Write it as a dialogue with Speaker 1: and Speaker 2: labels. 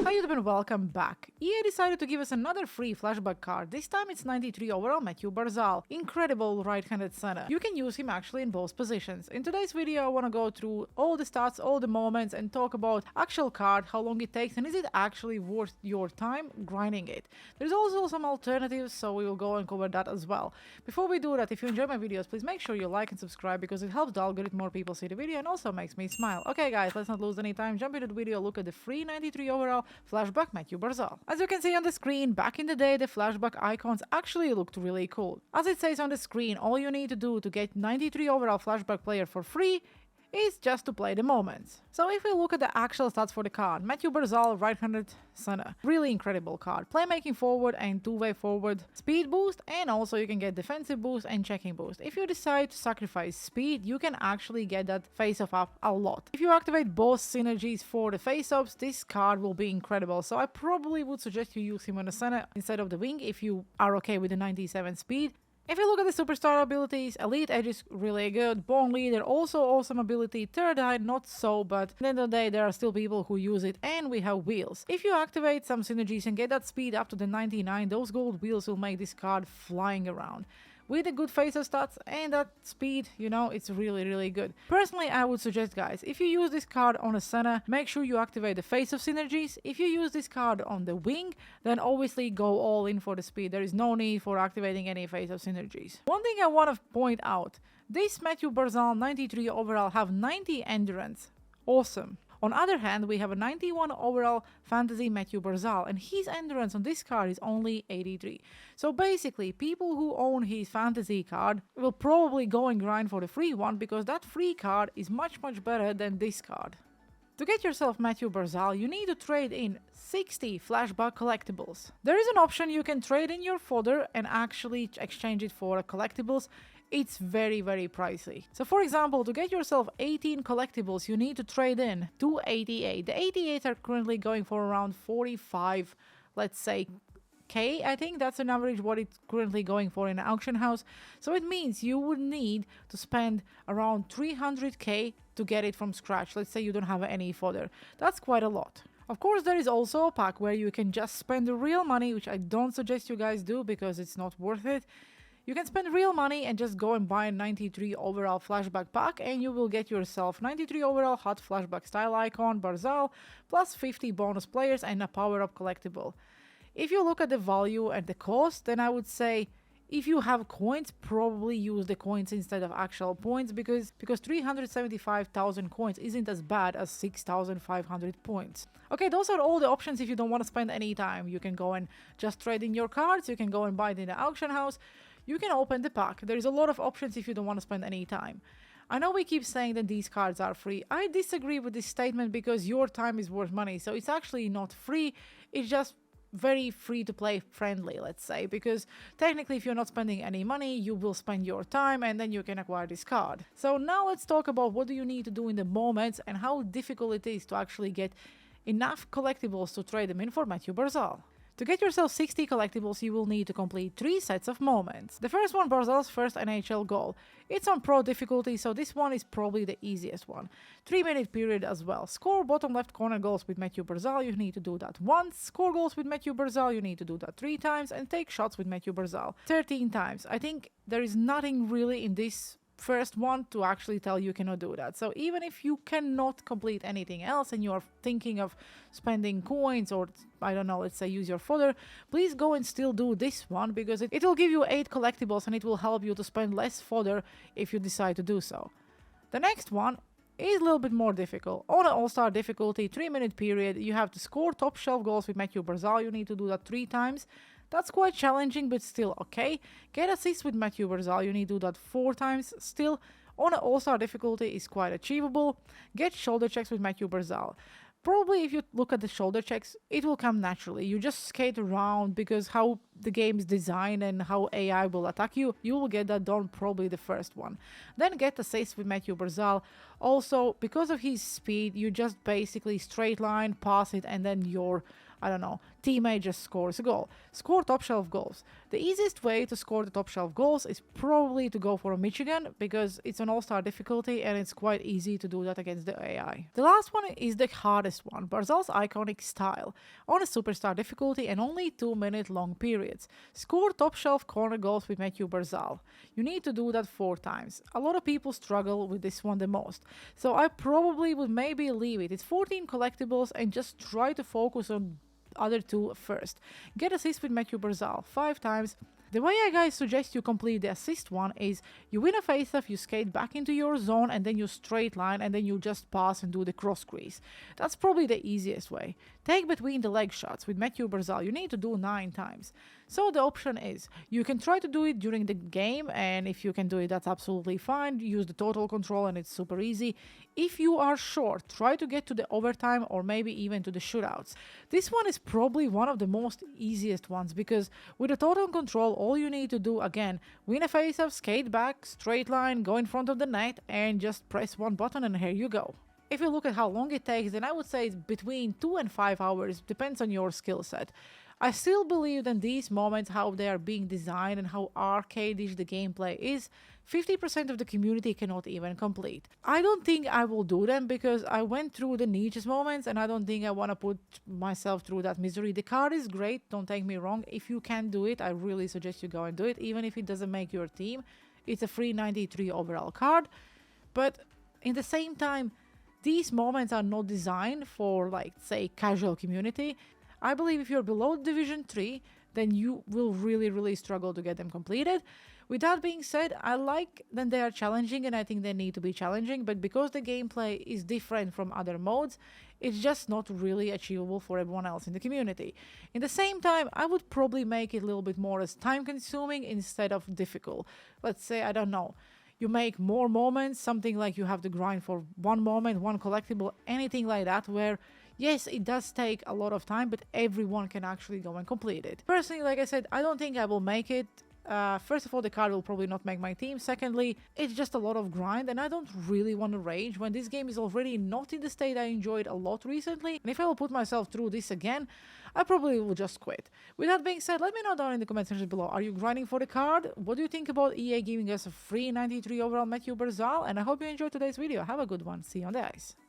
Speaker 1: Hi YouTube and welcome back. EA decided to give us another free flashback card. This time it's 93 overall Mathew Barzal. Incredible right-handed center. You can use him actually in both positions. In today's video I want to go through all the stats, all the moments and talk about actual card, how long it takes and is it actually worth your time grinding it. There's also some alternatives, so we will go and cover that as well. Before we do that, if you enjoy my videos, please make sure you like and subscribe because it helps the algorithm, more people see the video and also makes me smile. Okay guys, let's not lose any time, jump into the video, look at the free 93 overall flashback Mathew Barzal. As you can see on the screen, back in the day the flashback icons actually looked really cool. As it says on the screen, all you need to do to get 93 overall flashback player for free is just to play the moments. So if we look at the actual stats for the card, Mathew Barzal, right-handed center, really incredible card. Playmaking forward and two-way forward, speed boost, and also you can get defensive boost and checking boost. If you decide to sacrifice speed, you can actually get that face-off up a lot. If you activate both synergies for the face-offs, this card will be incredible. So I probably would suggest you use him on the center instead of the wing if you are okay with the 97 speed. If you look at the superstar abilities, Elite Edge is really good, Born Leader also awesome ability, Third Eye not so, but at the end of the day there are still people who use it, and we have wheels. If you activate some synergies and get that speed up to the 99, those gold wheels will make this card flying around. With the good face-off stats and that speed, you know, it's really good. Personally, I would suggest, guys, if you use this card on a center, make sure you activate the face-off synergies. If you use this card on the wing, then obviously go all in for the speed. There is no need for activating any face-off synergies. One thing I want to point out, this Mathew Barzal 93 overall have 90 endurance. Awesome. On other hand, we have a 91 overall fantasy Mathew Barzal, and his endurance on this card is only 83. So basically, people who own his fantasy card will probably go and grind for the free one because that free card is much better than this card. To get yourself Mathew Barzal, you need to trade in 60 flashback collectibles. There is an option you can trade in your fodder and actually exchange it for collectibles. It's very pricey. So for example, to get yourself 18 collectibles, you need to trade in 288. The 88 are currently going for around 45, let's say, K. I think that's an average what it's currently going for in an auction house. So it means you would need to spend around 300k to get it from scratch. Let's say you don't have any fodder. That's quite a lot. Of course, there is also a pack where you can just spend the real money, which I don't suggest you guys do because it's not worth it. You can spend real money and just go and buy a 93 overall flashback pack and you will get yourself 93 overall hot flashback style icon Barzal plus 50 bonus players and a power-up collectible. If you look at the value and the cost, then I would say if you have coins, probably use the coins instead of actual points because 375,000 coins isn't as bad as 6,500 points. Okay, those are all the options if you don't want to spend any time. You can go and just trade in your cards, you can go and buy it in the auction house, you can open the pack. There is a lot of options if you don't want to spend any time. I know we keep saying that these cards are free. I disagree with this statement because your time is worth money. So it's actually not free, it's just very free to play friendly, let's say, because technically if you're not spending any money, you will spend your time and then you can acquire this card. So now let's talk about what do you need to do in the moments and how difficult it is to actually get enough collectibles to trade them in for Mathew Barzal. To get yourself 60 collectibles, you will need to complete 3 sets of moments. The first one, Barzal's first NHL goal. It's on pro difficulty, so this one is probably the easiest one. 3-minute period as well. Score bottom left corner goals with Mathew Barzal, you need to do that once. Score goals with Mathew Barzal, you need to do that 3 times. And take shots with Mathew Barzal 13 times. I think there is nothing really in this first one to actually tell you cannot do that. So even if you cannot complete anything else and you are thinking of spending coins or I don't know, let's say use your fodder, please go and still do this one because it will give you 8 collectibles and it will help you to spend less fodder if you decide to do so. The next one is a little bit more difficult. On an all-star difficulty, 3-minute period, you have to score top shelf goals with Mathew Barzal, you need to do that 3 times. That's quite challenging, but still okay. Get assists with Mathew Barzal, you need to do that 4 times. Still, on an all-star difficulty is quite achievable. Get shoulder checks with Mathew Barzal. Probably if you look at the shoulder checks, it will come naturally. You just skate around because how the game's design and how AI will attack you, you will get that done probably the first one. Then get assist with Mathew Barzal. Also, because of his speed, you just basically straight line, pass it, and then your, I don't know, teammate just scores a goal. Score top shelf goals. The easiest way to score the top shelf goals is probably to go for a Michigan because it's an all-star difficulty and it's quite easy to do that against the AI. The last one is the hardest one, Barzal's iconic style, on a superstar difficulty and only 2-minute long periods. Score top shelf corner goals with Mathew Barzal. You need to do that 4 times. A lot of people struggle with this one the most, so I probably would maybe leave it. It's 14 collectibles and just try to focus on other 2 first. Get assist with Mathew Barzal 5 times. The way I guys suggest you complete the assist one is you win a faceoff, you skate back into your zone, and then you straight line, and then you just pass and do the cross crease. That's probably the easiest way. Take between the leg shots with Mathew Barzal. You need to do 9 times. So the option is you can try to do it during the game, and if you can do it, that's absolutely fine. Use the total control and it's super easy. If you are short, try to get to the overtime or maybe even to the shootouts. This one is probably one of the most easiest ones because with the total control, all you need to do again, win a faceoff, skate back, straight line, go in front of the net, and just press one button and here you go. If you look at how long it takes, then I would say it's between 2 and 5 hours, depends on your skill set. I still believe that these moments, how they are being designed and how arcade-ish the gameplay is, 50% of the community cannot even complete. I don't think I will do them because I went through the niches moments and I don't think I want to put myself through that misery. The card is great, don't take me wrong. If you can do it, I really suggest you go and do it, even if it doesn't make your team. It's a free 93 overall card. But in the same time, these moments are not designed for, like, say, casual community. I believe if you're below Division 3, then you will really struggle to get them completed. With that being said, I like that they are challenging and I think they need to be challenging, but because the gameplay is different from other modes, it's just not really achievable for everyone else in the community. In the same time, I would probably make it a little bit more as time-consuming instead of difficult. Let's say, I don't know, you make more moments, something like you have to grind for 1 moment, 1 collectible, anything like that, where yes, it does take a lot of time, but everyone can actually go and complete it. Personally, like I said, I don't think I will make it. First of all, the card will probably not make my team. Secondly, it's just a lot of grind and I don't really want to rage when this game is already not in the state I enjoyed a lot recently. And if I will put myself through this again, I probably will just quit. With that being said, let me know down in the comment section below. Are you grinding for the card? What do you think about EA giving us a free 93 overall Mathew Barzal? And I hope you enjoyed today's video. Have a good one. See you on the ice.